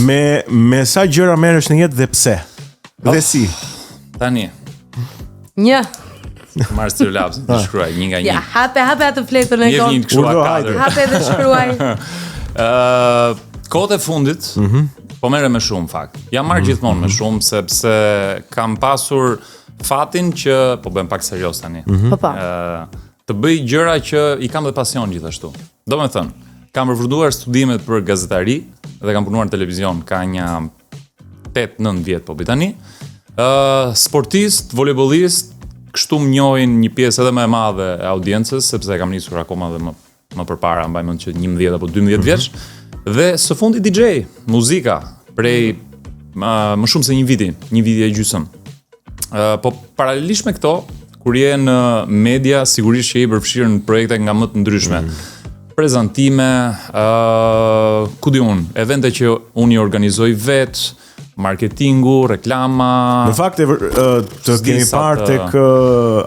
Me sa gjëra merresh në jetë dhe pse? Dhe si? Tani. Një. Marr stylapsin, të shkruaj një nga një. Ja, hape atë fletën e Një kot. kështu A4. Hape dhe shkruaj. Kohët e fundit, po merrem me shumë fakt. Jam marrë gjithmonë me shumë sepse kam pasur fatin që po bëjmë pak serioz tani. Po. Të bëj gjëra që i kam dhe pasion gjithashtu. Do me thënë, kam përfunduar studimet për gazetari dhe kam punuar në televizion ka një 8-9 vjet po bëj tani. Sportist, volejbolist, kështu më njohin një pjesë edhe më e madhe e audiencës, sepse kam nisur akoma dhe më përpara, mbaj mend që 11 apo 12 vjeç. Dhe së fundi DJ, muzika, prej më shumë se një viti e gjysmë. Po paralelisht me këto, kur je në media, sigurisht që je i përfshirë në projekte nga më të ndryshme. Prezantime, ku di unë, evente që unë i organizoj vetë, marketingu, reklama. Në fakt të kemi parë tek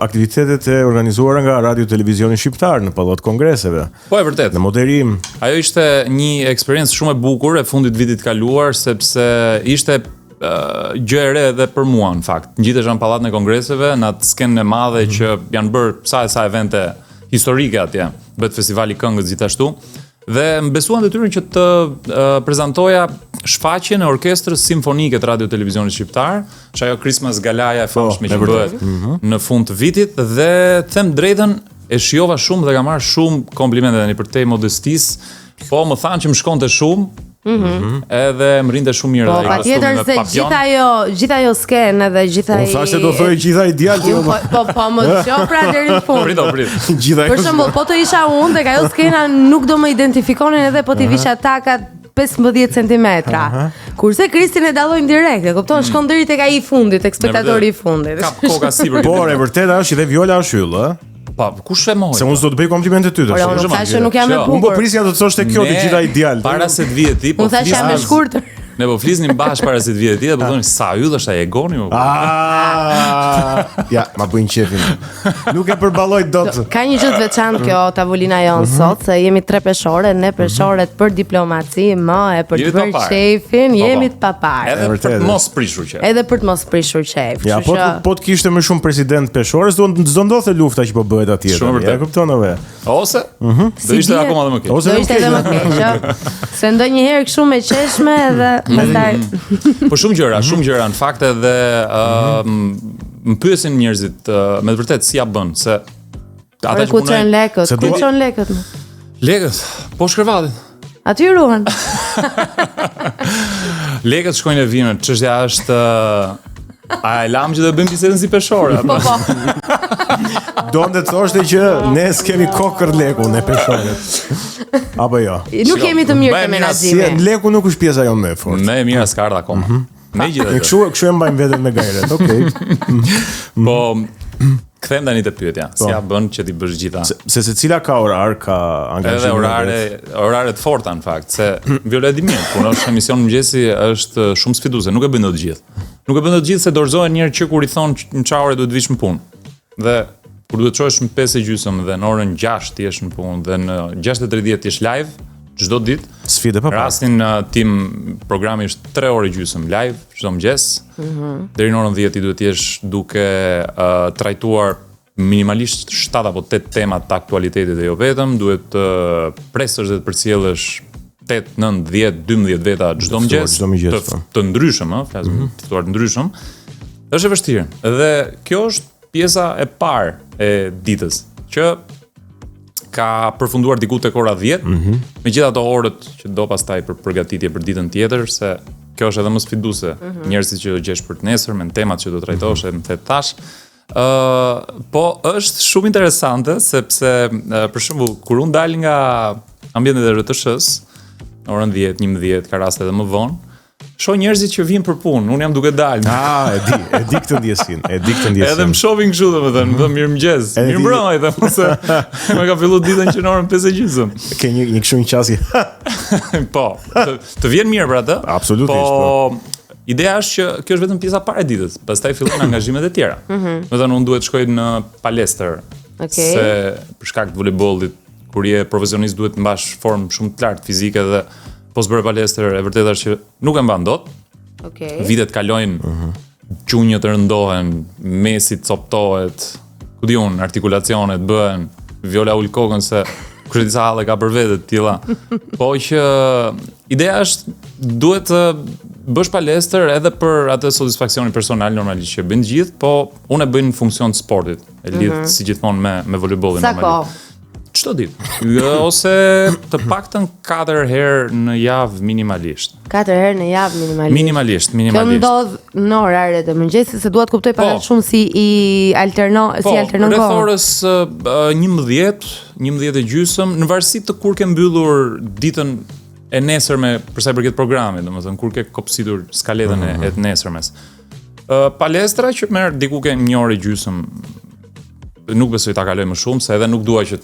aktivitetet e organizuara nga Radio Televizioni Shqiptar në pallat kongreseve. Po e vërtet. Në moderim. Ajo ishte një eksperiencë shumë e bukur e fundit vitit kaluar sepse ishte gjë e re edhe për mua në fakt. Ngjitesha në pallatën e kongreseve, në atë skenën e madhe që janë bërë sa evente historike atje. Bëhet festivali këngës gjithashtu. Dhe më besuan detyrën që të prezantoja shfaqjen e orkestrës simfonike të Radio Televizionit Shqiptar, që ajo Christmas Galaja e famshme që bëhet në fund të vitit, dhe them drejtën e shijova shumë dhe kam marrë shumë komplimente tani për te modestisë, po më thanë që më shkonte shumë, edhe më rinte shumë mirë. Po, patjetër se gjitha ajo skenë dhe gjitha Unë thashë do thojë gjitha ideal ti. Po, më shoh pra deri në fund. Prit. Për shembull, po të isha unë tek ajo skena nuk do më identifikonin edhe po t'i visha takat 15 centimetra. Kurse Kristin e dallojnë direkt, e kupton, shkon deri tek ai i fundit, tek spektatori i fundit. Kap koka sipër. Por e vërtetë është dhe Viola është yll, ë? Pa, kush e mohoj? Se unë s'do të bëj komplimente ty tash. Unë thashë nuk jam e bukur. Unë po prisja do të thoshte kjo të gjitha ideal. Para se të vijë ti, po unë thashë jam e shkurtër. Ne po flisnim bashkë para se të vijë ti dhe po thonin sa yll është ai Egoni. Ja, ma bëjnë qefin. Nuk e përballoj dot. Ka një gjë të veçantë kjo tavolina jonë sot, se jemi 3 peshore, ne peshoret për diplomaci, më e për të bërë qefin, jemi të papar. Edhe për të mos prishur qef. Edhe për të mos prishur qef. Ja, po të kishte më shumë president peshore, s'do ndodhte lufta që po bëhet atje. E kupton ove? Ose do ishte akoma edhe më keq. Do ishte edhe më keq. Se ndonjëherë kështu me qeshme edhe pastaj. Po shumë gjëra në fakt edhe më pyesin njerëzit me të vërtetë si ja bën, se ata që punojnë lekët, ku çon lekët? Lekët, po shkërvatin. Aty ruhen. Lekët shkojnë e vinë, çështja është a e lam që do bëjmë bisedën si peshore? Po. Donte të thoshte që ne s'kemi kokër leku në peshorët. Apo jo. Nuk kemi të mirë të menaxhimit. Si leku nuk është pjesa jonë më e fortë. Më e mira s'ka ardha akoma. Megjithatë. Kështu e mbajmë veten me gajret. Okej. Po kthem tani te pyetja. Si ja bën që ti bësh gjitha? Se secila ka orar, ka angazhim. Edhe orare të forta në fakt, se Viola di mirë, punosh në emision mëngjesi është shumë sfiduese, nuk e bën dot të gjithë. Nuk e bën dot të gjithë se dorëzohen njerë që kur i thon në çfarë ore duhet vish në punë. Dhe kur duhet të çohesh në 5:30 dhe në orën 6 ti jesh në punë dhe në 6:30 ti jesh live çdo ditë. Sfidë pa. Rastin tim programi është 3 orë gjysmë live çdo mëngjes. Deri në orën 10 ti duhet të jesh duke trajtuar minimalisht 7 apo 8 tema të aktualitetit dhe jo vetëm, duhet të presësh dhe të përcjellësh 8, 9, 10, 12 veta çdo mëngjes të ndryshëm, flasim të ftuar të ndryshëm. Është e vështirë. Dhe kjo është pjesa e parë e ditës, që ka përfunduar diku tek ora 10, me gjitha ato orët që do pastaj për përgatitje për ditën tjetër, se kjo është edhe më sfiduese. Njerëzit që do gjesh për të nesër, me temat që do trajtosh, më the thash. Po është shumë interesante, sepse për shembull kur unë dal nga ambientet e RTS-s, orën 10, 11, ka raste edhe më vonë, shoh njerëzit që vinë për punë, unë jam duke dalë. E di këtë ndjesin, Edhe më shohin kështu domethënë, më thon mirëmëngjes. Mirëmbrëma, i them se më ka filluar ditën që në orën 5:30. Ke një kështu një qasje. Po, të vjen mirë për atë. Absolutisht. Po, ideja është që kjo është vetëm pjesa parë e ditës, pastaj fillojnë angazhimet e tjera. Domethënë unë duhet shkoj në palestër. Se për shkak të voleybollit, kur je profesionist duhet të mbash formë shumë të lartë fizike dhe po s'bëre palestër e vërtetë është që nuk e mban dot. Okej. Vitet kalojnë, gjunjët rëndohen, mesi coptohet, ku di unë, artikulacionet bëhen, Viola ul kokën se kush e di sa halle ka për vete të tilla. Po që ideja është duhet të bësh palestër edhe për atë satisfaksionin personal normalisht që bën gjithë, po unë e bëj në funksion të sportit. E lidh si gjithmonë me voleybollin normalisht. Çdo ditë. Ose të paktën 4 herë në javë minimalisht. 4 herë në javë minimalisht. Minimalisht. Kjo ndodh në oraret e mëngjesit, se dua të kuptoj pak shumë si alternon kohën. Rreth orës 11 e gjysmë, në varësi të kur ke mbyllur ditën e nesërme për sa i përket programit, domethënë kur ke kopsitur skaletën e të nesërmes. Palestra që merr diku ke 1 orë e gjysmë. Nuk besoj ta kaloj më shumë, se edhe nuk dua që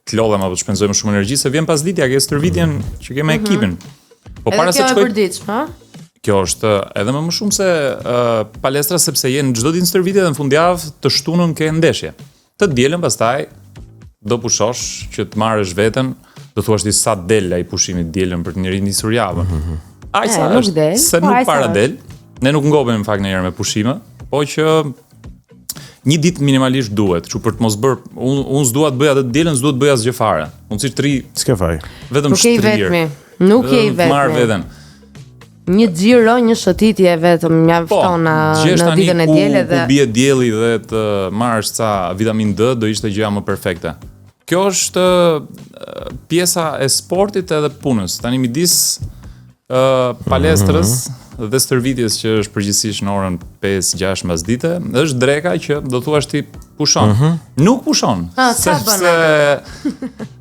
të lodhem apo të shpenzoj më shumë energji, se vjen pas ditja ke stërvitjen që ke me ekipin. Po para se të shkoj. Kjo është edhe më shumë se palestra, sepse je në çdo ditë stërvitje dhe në fundjavë të shtunën ke ndeshje. Të dielën pastaj do pushosh që të marrësh veten, do thuash ti sa del ai pushimi dielën për të nisur javën. Ai sa është, se nuk para del. Ne nuk ngopemi në fakt ndonjëherë me pushime, po që një ditë minimalisht duhet, që për të mos bërë, unë s'dua të bëj atë dielën, s'dua të bëj asgjë fare. Unë si tri, s'ke faj. Vetëm shtrirë. Nuk je i vetmi. Marr veten. Një xhiro, një shëtitje vetëm mjafton në ditën e dielës dhe ku bie dielli dhe të marrësh ca vitamin D, do ishte gjëja më perfekte. Kjo është pjesa e sportit edhe punës. Tani midis palestrës dhe stërvitjes që është përgjithsisht në orën 5-6 mbasdite, është dreka që do thuash ti pushon. Nuk pushon. Sepse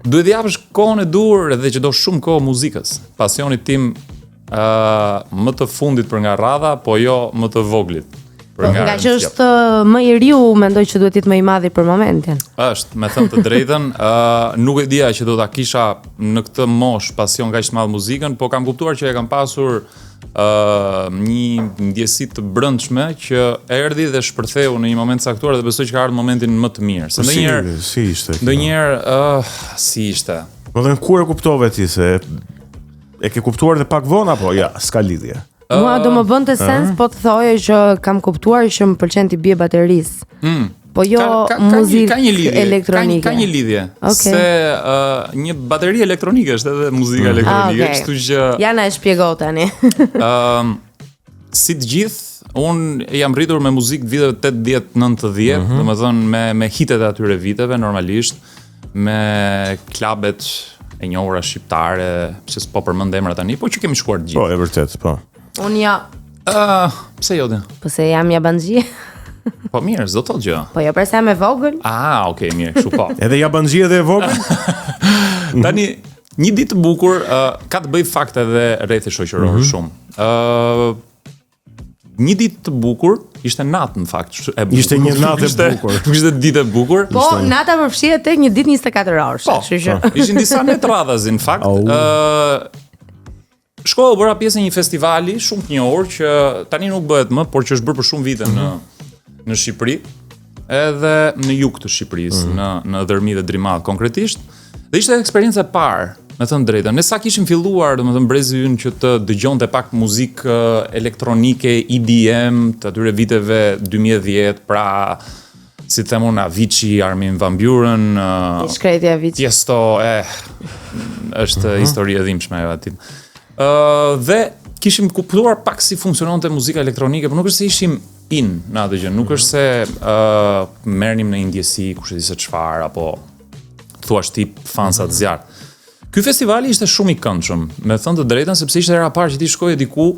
duhet japësh kohën e dur edhe që do shumë kohë muzikës. Pasioni tim më të fundit për nga radha, po jo më të voglit. Nga që është më i riu, mendoj që duhet jetë më i madhi për momentin. Është, me thënë të drejtën, nuk e dija që do ta kisha në këtë mosh pasion kaq të madh muzikën, po kam kuptuar që e kam pasur një ndjesi të brendshme që erdhi dhe shpërtheu në një moment caktuar dhe besoj që ka ardhur momentin më të mirë. Se ndonjëherë si ishte? Si ishte? Po dhe kur e kuptove ti se e ke kuptuar dhe pak vonë apo ja, s'ka lidhje? Mua do më bënte sens po të thoje që kam kuptuar që më pëlqen t'i bie baterisë. Po jo muzikë elektronike. Ka një lidhje. Se një bateri elektronike është edhe muzika elektronike, kështu që ja na e shpjegoj tani. Si të gjithë, unë jam rritur me muzikë viteve 80-90, domethënë me hitet e atyre viteve normalisht, me klabet e njohura shqiptare, që s'po përmend emra tani, po që kemi shkuar të gjithë. Po, e vërtet, po. Unë ja. Pse jo ti? Po se jam jabanxhi. Po mirë, s'do të thotë gjë. Po jo, përse jam e vogël. Okay, mirë, kështu po. Edhe jabanxhi edhe e vogël? Tani, një ditë të bukur ka të bëjë fakt edhe rrethi shoqëror shumë. Një ditë të bukur ishte natë në fakt. Ishte një natë e bukur. Ishte ditë e bukur. Po, nata përfshihet tek një ditë 24 orësh, kështu që. Ishin disa net radhazi në fakt. Shkova bëra pjesë e një festivali shumë të njohur që tani nuk bëhet më, por që është bërë për shumë vite në Shqipëri, edhe në jug të Shqipërisë, në Dërmi dhe Drimat konkretisht. Dhe ishte eksperiencë e parë, me thënë drejtën. Ne sa kishim filluar, domethënë brezi ynë që të dëgjonte pak muzikë elektronike, EDM, të atyre viteve 2010, pra si të them unë, Avicii, Armin van Buuren, Shkreti Avicii. Tiesto, është histori e dhimbshme ajo aty. Dhe kishim kuptuar pak si funksiononte muzika elektronike, por nuk është se ishim in në atë gjë, nuk është se merrnim në ndjesi kush e di se çfarë apo thuash tip fansa të zjarrt. Ky festivali ishte shumë i këndshëm, me thënë të drejtën, sepse ishte hera parë që ti shkoje diku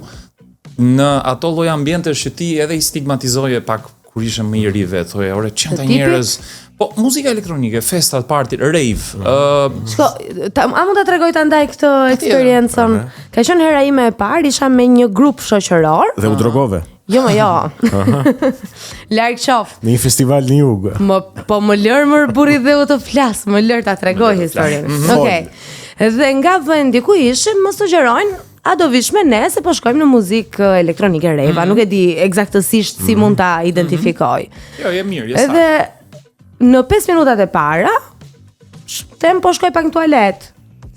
në ato lloj ambientesh që ti edhe i stigmatizoje pak kur ishe më i ri vet, thoje, "Ore, çanta njerëz." Po, muzika elektronike, festat, party, rave. Shko, a mund ta tregoj ta ndaj këtë eksperiencën? Ka qenë hera ime e parë, isha me një grup shoqëror. Dhe u drogove? Jo, larg qoft. Në një festival në jug. Po më lër më burri dhe u të flas, më lër ta tregoj historinë. Okej. Dhe nga vendi ku ishim, më sugjerojnë a do vish me ne se po shkojmë në muzikë elektronike rave, nuk e di eksaktësisht si mund ta identifikoj. Jo, je mirë, je saktë. Edhe në 5 minutat e para, them po shkoj pak në tualet.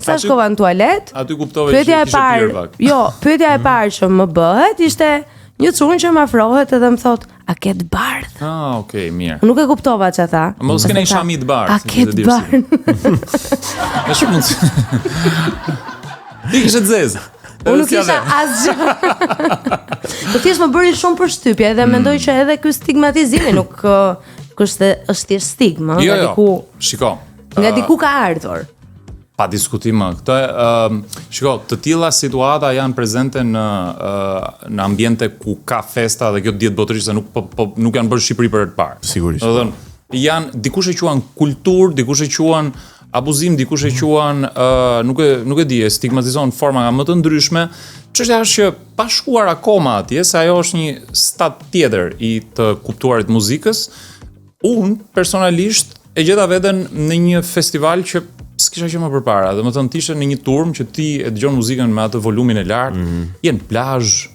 Sa shkova në tualet? Aty kuptove që kishe pirë pak. Jo, pyetja e parë që më bëhet ishte një çun që më afrohet edhe më thot, "A ke të bardh?" Okay, mirë. Nuk e kuptova ç'ata. Mos keni shami të bardh. A ke të bardh? Është shumë mundsi. Ti kishe të zezë. Unë nuk isha asgjë. Po thjesht më bëri shumë përshtypje dhe mendoj që edhe ky stigmatizimi nuk është thjesht stigma, nga diku. Shiko. Nga diku ka ardhur. Pa diskutim. Shiko, të tilla situata janë prezente në ambiente ku ka festa dhe kjo diet botërisht se nuk janë bërë Shqipëri për herë të parë. Sigurisht. Do të thënë, janë dikush e quan kulturë, dikush e quan abuzim, dikush e quan nuk e di, e stigmatizon në forma nga më të ndryshme. Çështja është që pa shkuar akoma atje, se ajo është një stad tjetër i të kuptuarit muzikës, unë personalisht e gjeta veten në një festival që s'kisha qenë më përpara. Domethënë t'ishe në një turm që ti e dëgjon muzikën me atë volumin e lartë, je në plazh,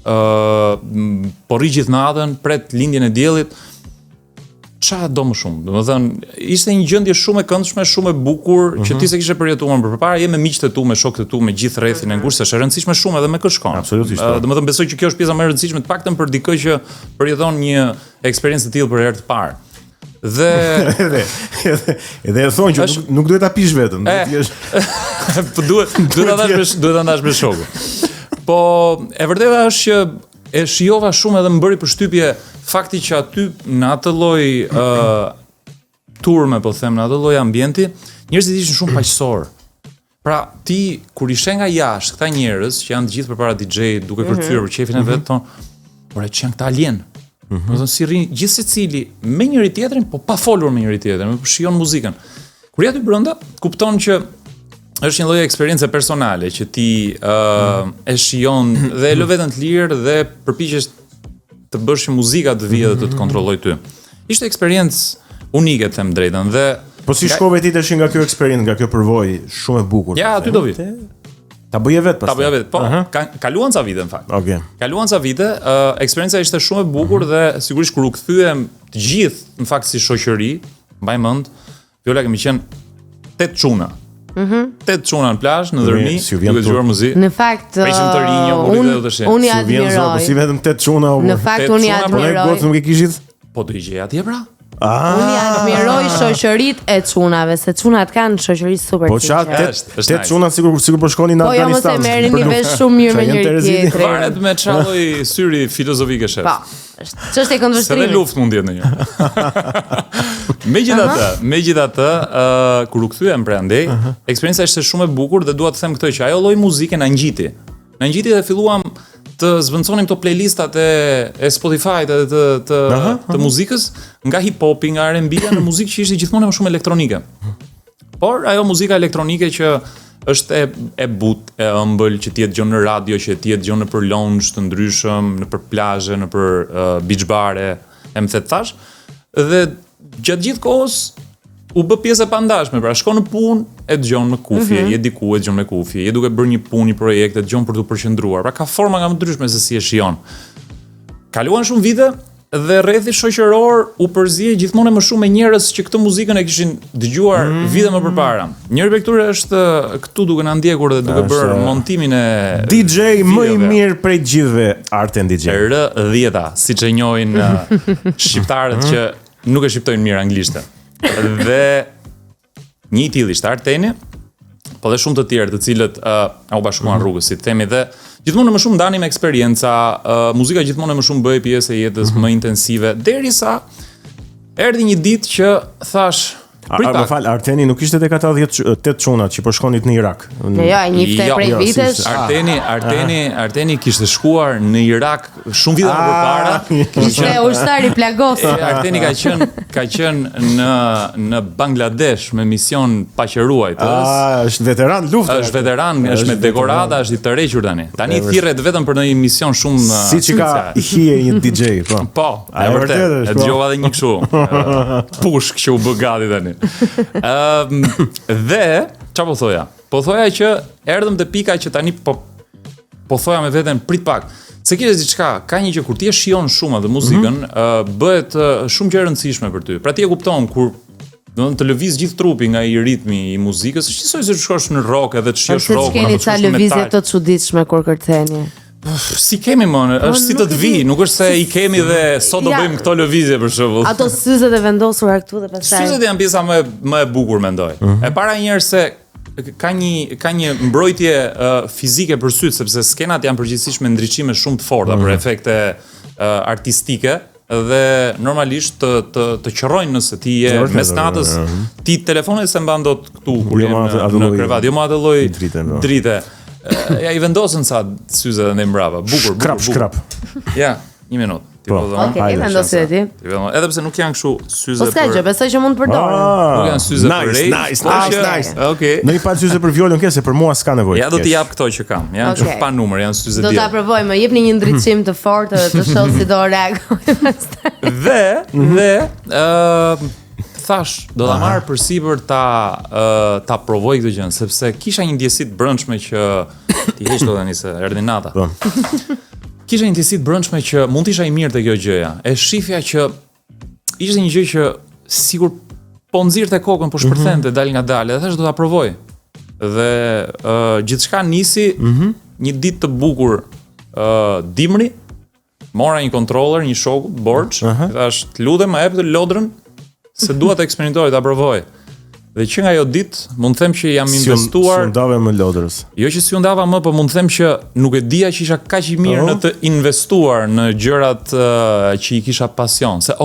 po rri gjithë natën, pret lindjen e diellit. Qa do më shumë, domethënë ishte një gjendje shumë e këndshme, shumë e bukur, që ti se kishe përjetuar më përpara, je me miqtë e tu, me shokët e tu, me gjithë rrethin e ngushtë, është e rëndësishme shumë edhe me kë shkon. Absolutisht. Domethënë besoj që kjo është pjesa më e rëndësishme të paktën për dikë që përjeton një eksperiencë të tillë për herë të parë. Dhe edhe e thonë që nuk duhet ta pish vetëm, duhet ta ndash me shokun. Po e vërteta është që e shijova shumë edhe më bëri përshtypje fakti që aty në atë lloj turme, po them, në atë lloj ambienti, njerëzit ishin shumë paqësor. Pra, ti kur ishe nga jashtë, këta njerëz që janë të gjithë përpara DJ-it, duke kërcyer për çefin e vet, thonë, "Ore, që janë këta alien." Do të thonë si rrin gjithë secili me njëri tjetrin, po pa folur me njëri tjetrin, me shijon muzikën. Kur je aty brenda, kupton që është një lloj eksperience personale që ti e shijon dhe e lë veten të lirë dhe përpiqesh të bësh muzika të vijë dhe të të kontrolloj ty. Ishte eksperiencë unike, them drejtën, dhe po si shkove ti tash nga kjo eksperiencë, nga kjo përvojë shumë e bukur. Ja, aty do vi. Ta bëje vetë pastaj. Ta bëja vetë. Po, kaluan ca vite në fakt. Okej. Kaluan ca vite, eksperjenca ishte shumë e bukur dhe sigurisht kur u kthyem të gjithë në fakt si shoqëri, mbaj mend, Viola kemi qenë 8 çuna. 8 çuna në plazh, në dërmi, duke dëgjuar muzikë. Në fakt, unë i admiroj. Si vetëm 8 çuna. Në fakt unë i admiroj. Po gocë nuk e kishit? Po do i gjej atje pra. Unë i admiroj shoqëritë e çunave, se çunat kanë shoqëri super të qetë. Po çfarë 8 çuna sigur po shkonin në Afganistan. Po jo, mos e merrni vesh shumë mirë me njëri tjetrin. Varet me çalloj syri filozofike shef. Po. Ç'është e këndvështrimit. Se luftë mund jetë ndonjëherë. Megjithatë, kur u kthyem prandaj, eksperienca ishte shumë e bukur dhe dua të them këtë që ajo lloj muzike na ngjiti. Na ngjiti dhe filluam të zvendçonim këto playlistat e Spotify-t edhe të muzikës, nga hip-hopi, nga R&B-ja në muzikë që ishte gjithmonë më shumë elektronike. Por ajo muzika elektronike që është e butë, e ëmbël, që ti e dëgjon në radio, që ti e dëgjon nëpër lounge të ndryshëm, nëpër plazhe, nëpër beach bare, e më thet thash, dhe gjatë gjithë kohës u bë pjesë e pandashme, pra shkon në punë, e dëgjon me kufje, je diku e dëgjon me kufje, je duke bërë një punë, një projekt, e dëgjon për të përqendruar. Pra ka forma nga më ndryshme se si e shijon. Kaluan shumë vite dhe rrethi shoqëror u përziej gjithmonë më shumë me njerëz që këtë muzikën e kishin dëgjuar vite më përpara. Njëri prej këtyre është këtu duke na ndjekur dhe duke bërë montimin e DJ më i mirë prej gjithëve, Arten DJ. R10, siç e njohin shqiptarët që nuk e shqiptojnë mirë anglisht. Dhe një i tillë ishte Arteni, po dhe shumë të tjerë të cilët u bashkuan rrugës, si themi, dhe gjithmonë më shumë ndanim eksperienca, muzika gjithmonë më shumë bëi pjesë e jetës më intensive, derisa erdhi një ditë që thash, më fal, Arteni nuk ishte tek ata 8 çunat që po shkonit në Irak. Jo, e njifte prej vitesh. Arteni kishte shkuar në Irak shumë vite më përpara. Ishte ushtar i plagosur. Arteni ka qenë në Bangladesh me mision paqëruajtës. Është veteran lufte. Është veteran, është me dekorata, është i tërhequr tani. Tani thirret vetëm për një mision shumë siç ka hije një DJ, po. Po, e vërtetë. E dëgjova edhe një kështu. Push që u bë gati tani. Dhe çfarë po thoja? Po thoja që erdhëm te pika që tani po thoja me veten prit pak. Se kishte diçka, ka një që kur ti e shijon shumë atë muzikën, bëhet shumë gjë e rëndësishme për ty. Pra ti e kupton kur Domethënë të lëviz gjithë trupi nga i ritmi i muzikës, është njësoj se të shkosh në rock edhe të shjosh rock. Se keni ca lëvizje të çuditshme kur kërceni. Si kemi më, është si të vi, nuk është se i kemi dhe sot do bëjmë këto lëvizje për shembull. Ato syzet e vendosura këtu dhe pastaj. Syzet janë pjesa më e bukur mendoj. E para një herë se ka një mbrojtje fizike për syt, sepse skenat janë përgjithsisht me ndriçime shumë të forta për efekte artistike dhe normalisht të qërrojnë nëse ti je mes natës, ti telefonin se mban dot këtu kur je në krevat, jo më atë lloj drite. Ja i vendosën sa syze dhe në mbrapa. Bukur. Shkrap. Ja, një minutë. Okej, vendosi ti. Edhe pse nuk janë kështu syze për. Po s'ka gjë, besoj që mund të përdorë. Nuk janë syze për rejt. Nice. Okej. Në një pa syze për violën ke se për mua s'ka nevojë. Ja do t'i jap këto që kam. Janë që pa numër, janë syze djeshtë. Do ta provoj, më jepni një ndriçim të fortë të shoh si do reagoj. Dhe thash, do ta marr përsipër ta provoj këtë gjë, sepse kisha një ndjesi të brendshme që ti heq do tani se erdhi nata. Kisha një ndjesi të brendshme që mund të isha i mirë te kjo gjëja. E shifja që ishte një gjë që sigur po nxirrte kokën, po shpërthente dal nga dal, dhe thash do ta provoj. Dhe gjithçka nisi një ditë të bukur dimri, mora një controller, një shoku, borx, thash, "Të lutem, më jep të lodrën se dua të eksperimentoj, ta provoj." Dhe që nga ajo ditë, mund të them që jam investuar. Si ndave më lodrës. Jo që si ndava më, po mund të them që nuk e dija që isha kaq i mirë në të investuar në gjërat që i kisha pasion. Se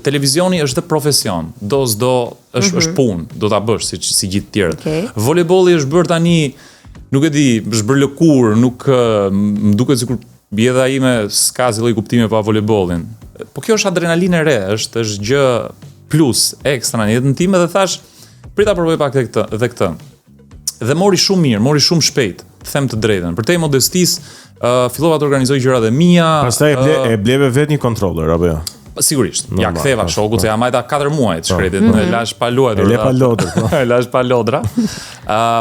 televizioni është dhe profesion, është punë, do ta bësh si gjithë tjerët. Voleybolli është bërë tani, nuk e di, është bërë lëkurë, nuk më duket sikur bjedha ime s'ka asnjë lloj kuptimi pa voleybollin. Po kjo është adrenalinë e re, është gjë plus, ekstra në jetën time dhe thash, prita provoj pak dhe këtë. Dhe mori shumë mirë, mori shumë shpejt, them të drejtën. Për te modestisë, fillova të organizoj gjërat e mia. Pastaj e bleve vetë një controller apo jo? Sigurisht. Ja ktheva shokut se ja majta 4 muaj të shkretit, e lash pa luajtur. E le pa lodër. E lash pa lodra.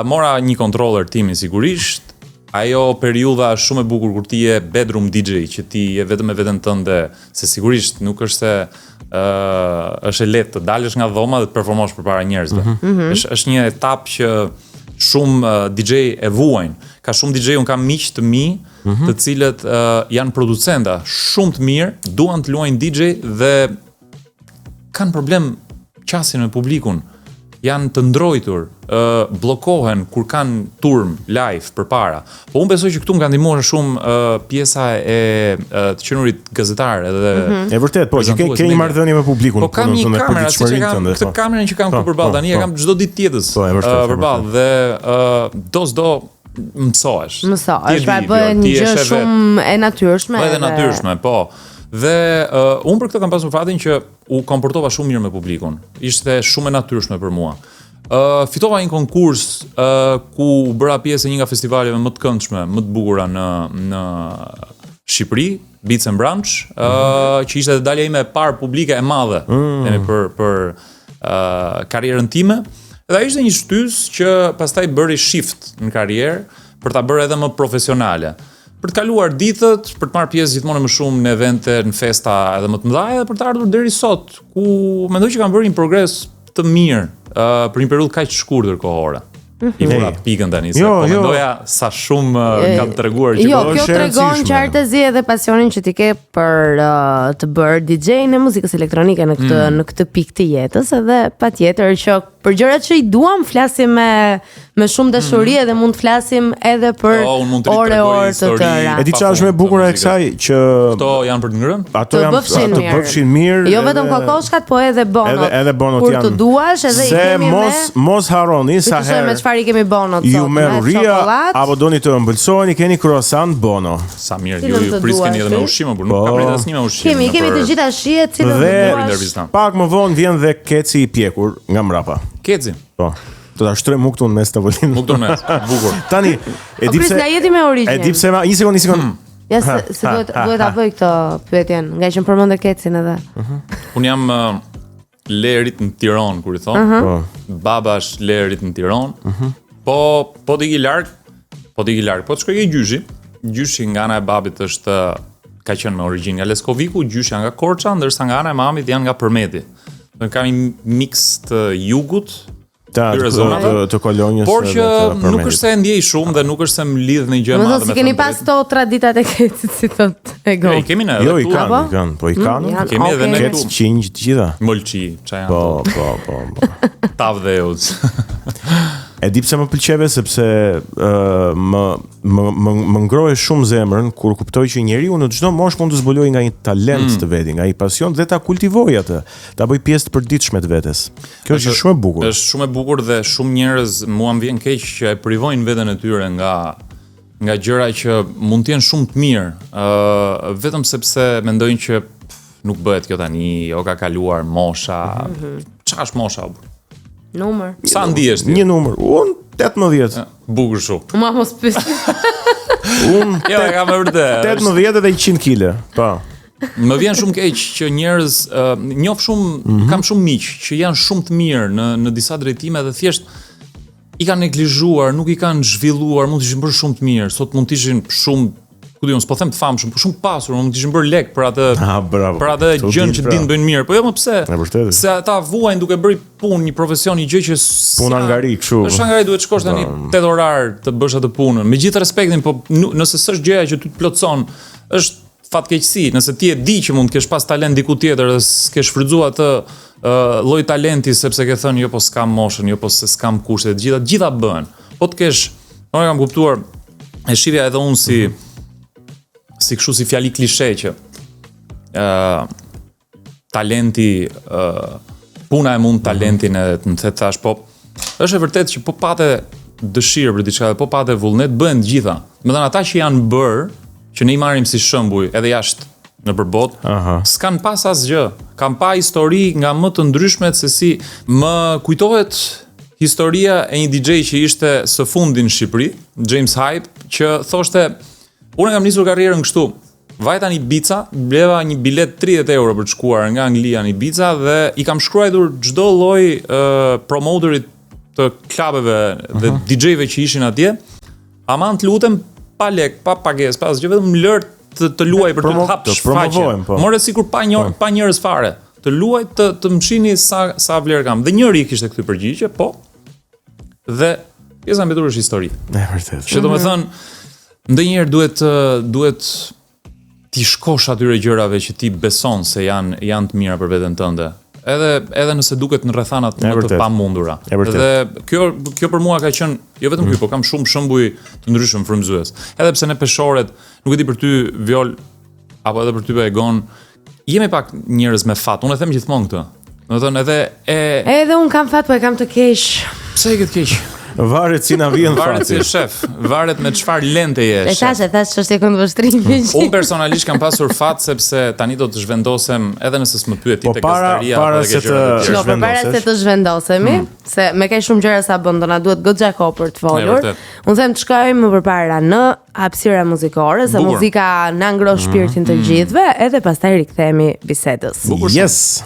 Mora një controller timi sigurisht. Ajo periudha është shumë e bukur kur ti je bedroom DJ, që ti je vetëm me veten tënde, se sigurisht nuk është se është e lehtë të dalësh nga dhoma dhe të performosh përpara njerëzve. Është një etapë që shumë DJ e vuajnë. Ka shumë DJ, unë kam miq të mi, të cilët janë producenta shumë të mirë, duan të luajnë DJ dhe kanë problem qasin me publikun. Janë të ndrojtur, bllokohen kur kanë turm live përpara. Po unë besoj që këtu më ka ndihmuar shumë pjesa e të qenurit gazetar edhe e vërtet, po që ke një marrëdhënie me publikun. Po kam një kamerë, siç e kam këtë kamerën që kam këtu përballë tani, e kam çdo ditë tjetës përballë dhe do mësohesh. Pra bëhet një gjë shumë e natyrshme. Po edhe natyrshme, po. Dhe unë për këtë kam pasur fatin që u komportova shumë mirë me publikun. Ishte shumë e natyrshme për mua. Fitova një konkurs ku bëra pjesë e një nga festivaleve më të këndshme, më të bukura në Shqipëri, Beats and Brunch, që ishte dhe dalja ime e parë publike e madhe për karrierën time. Dhe ishte një shtys që pastaj bëri shift në karrierë për ta bërë edhe më profesionale. Për të kaluar ditët, për të marrë pjesë gjithmonë më shumë në evente, në festa edhe më të mëdha, edhe për të ardhur deri sot, ku mendoj që kam bërë një progres të mirë për një periudhë kaq të shkurtër kohore. I vura pikën tani, se po mendoja sa shumë kam treguar që kjo tregon qartësi edhe pasionin që ti ke për të bërë DJ në muzikës elektronike në këtë pikë të jetës, edhe patjetër që për gjërat që i duam flasim me shumë dashuri edhe mund të flasim edhe për orë të tëra. E di çfarë është më e bukur e kësaj që këto janë për të ngrënë? Ato bëfshin mirë. Jo vetëm kokoshkat, po edhe bonot. Edhe bonot janë. Kur të duash edhe i kemi mos harroni sa herë. I kemi bonot sot. Ju merr ria apo doni të ëmbëlsoheni, keni croissant bono. Sa mirë, ju priskeni edhe me ushqim, por nuk ka pritë asnjë me ushqim. Kemi të gjitha shihet si dhe pak më vonë vjen dhe keci i pjekur nga mbrapa. Keci. Po. Do ta shtroj muktun mes tavolinë. Muktun mes, bukur. Tani, e di pse. Na jeti me origjinë. E di pse, një sekond. Ja, se duhet ta bëj këtë pyetjen, nga që përmendë Kecin edhe. Un jam Lerit në Tiranë, kur i thon. Baba është Lerit në Tiranë. Po t'i larg, po të shkoj ke gjyshi. Gjyshi nga ana e babit ka qenë me origjinë nga Leskoviku, gjyshi nga Korça, ndërsa nga ana e mamit janë nga Përmeti. Kam një mix të jugut, të kolonjës. Por që nuk është se e ndjej shumë dhe nuk është se më lidh në gjë madhe me. Domethënë si keni pas to traditat e Kecit si thot Ego. I kemi ne. Jo, i kanë, po i kanë. Kemi edhe ne Kec, qinj të gjitha. Molçi, çfarë janë? Po. Tav dhe uz. E di pse më pëlqeve sepse më ngrohe shumë zemrën kur kuptoj që njeriu në çdo moshë mund të zbulojë nga një talent të vetë, nga një pasion dhe ta kultivojë atë, ta bëj pjesë të përditshme të vetes. Kjo është shumë e bukur. Është shumë e bukur dhe shumë njerëz mua më vjen keq që e privojnë veten e tyre nga gjëra që mund të jenë shumë të mirë, vetëm sepse mendojnë që nuk bëhet kjo tani, o ka kaluar mosha. Çfarë është mosha? Numër. Sa ndihesh ti? Një numër. Unë 18. Bukur shumë. Ma mos pyes. Unë Jo, kam vërtet. 18 dhe 100 kg. Po. Më vjen shumë keq që njerëz njoh shumë, kam shumë miq që janë shumë të mirë në disa drejtime dhe thjesht i kanë neglizhuar, nuk i kanë zhvilluar, mund të ishin bërë shumë të mirë. Sot mund të ishin shumë, ku diun, s'po them të famshëm, por shumë pasur, mund të ishin bërë lek për atë për atë gjën që dinë bëjnë mirë. Po jo më pse? Se ata vuajnë duke bërë punë, një profesion, një gjë që puna ngari kështu. Është ngari, duhet shkosh tani 8 orar të bësh atë punën. Me gjithë respektin, po nëse s'është gjëja që ty të plotson, është fatkeqësi. Nëse ti e di që mund të kesh pas talent diku tjetër dhe s'ke shfrytzuar atë lloj talenti sepse ke thënë jo po s'kam moshën, jo po se s'kam kushte, të gjitha bëhen. Po të kesh, unë kam kuptuar, e shihja edhe unë si kështu si fjali klishe që talenti puna e mund talentin e të më the thash, po është e vërtet që po pate dëshirë për diçka dhe po pate vullnet bëhen të gjitha. Me thënë ata që janë bërë, që ne i marrim si shembuj edhe jashtë në përbot, s'kan pas asgjë. Kam pa histori nga më të ndryshmet se si më kujtohet historia e një DJ që ishte së fundi në Shqipëri, James Hype, që thoshte unë kam nisur karrierën kështu. Vajta në Ibiza, bleva një bilet 30 euro për të shkuar nga Anglia në Ibiza dhe i kam shkruar çdo lloj promoterit të klubeve dhe DJ-ve që ishin atje. Aman të lutem pa lek, pa pagesë, pa asgjë, vetëm lër të luaj për të hapë shfaqjen. More sikur pa njerëz fare. Të luaj të mshini sa vlerë kam. Dhe njëri kishte këtë përgjigje, po. Dhe pjesa mbetur është histori. E vërtet. Që domethënë ndonjëherë duhet ti shkosh atyre gjërave që ti beson se janë të mira për veten tënde. Edhe nëse duket në rrethanat më të pamundura. Dhe kjo për mua ka qenë jo vetëm ky, por kam shumë shembuj të ndryshëm frymëzues. Edhe pse ne peshorët, nuk e di për ty Viol apo edhe për ty Egon, jemi pak njerëz me fat. Unë e them gjithmonë këtë. Domethënë edhe un kam fat, po e kam të keq. Pse e ke të keq? Varet si na vjen fati. Varet si shef, varet me çfarë lente je. E thash çështje këndvështrimi. Unë personalisht kam pasur fat sepse tani do të zhvendosem edhe nëse s'më pyet ti tek astaria apo tek gjëra. Para se të zhvendosemi, se me ka shumë gjëra sa bën, do na duhet goxha kohë për të folur. Unë them të shkojmë më përpara në hapësira muzikore, se muzika na ngron shpirtin të gjithëve, edhe pastaj rikthehemi bisedës. Yes.